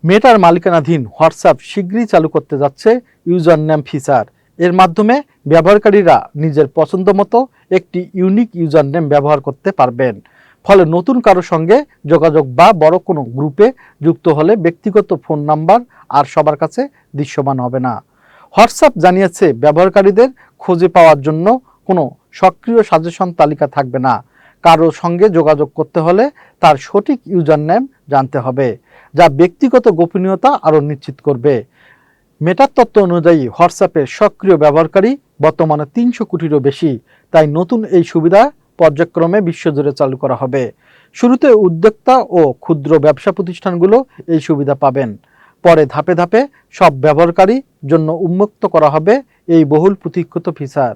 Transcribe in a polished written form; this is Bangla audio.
মেটার মালিকানাধীন হোয়াটসঅ্যাপ শীঘ্রই চালু করতে যাচ্ছে ইউজার নেম ফিচার। এর মাধ্যমে ব্যবহারকারীরা নিজের পছন্দ মতো একটি ইউনিক ইউজার নেম ব্যবহার করতে পারবেন। ফলে নতুন কারো সঙ্গে যোগাযোগ বা বড় কোনো গ্রুপে যুক্ত হলে ব্যক্তিগত ফোন নাম্বার আর সবার কাছে দৃশ্যমান হবে না। হোয়াটসঅ্যাপ জানিয়েছে, ব্যবহারকারীদের খুঁজে পাওয়ার জন্য কোনো সক্রিয় সাজেশন তালিকা থাকবে না। কারো সঙ্গে যোগাযোগ করতে হলে তার সঠিক ইউজার নেম জানতে হবে, যা ব্যক্তিগত গোপনীয়তা আরও নিশ্চিত করবে। মেটার তথ্য অনুযায়ী হোয়াটসঅ্যাপের সক্রিয় ব্যবহারকারী বর্তমানে ৩০০ কোটিরও বেশি। তাই নতুন এই সুবিধা পর্যায়ক্রমে বিশ্বজুড়ে চালু করা হবে। শুরুতে উদ্যোক্তা ও ক্ষুদ্র ব্যবসা প্রতিষ্ঠানগুলো এই সুবিধা পাবেন। পরে ধাপে ধাপে সব ব্যবহারকারীর জন্য উন্মুক্ত করা হবে এই বহুল প্রতীক্ষিত ফিচার।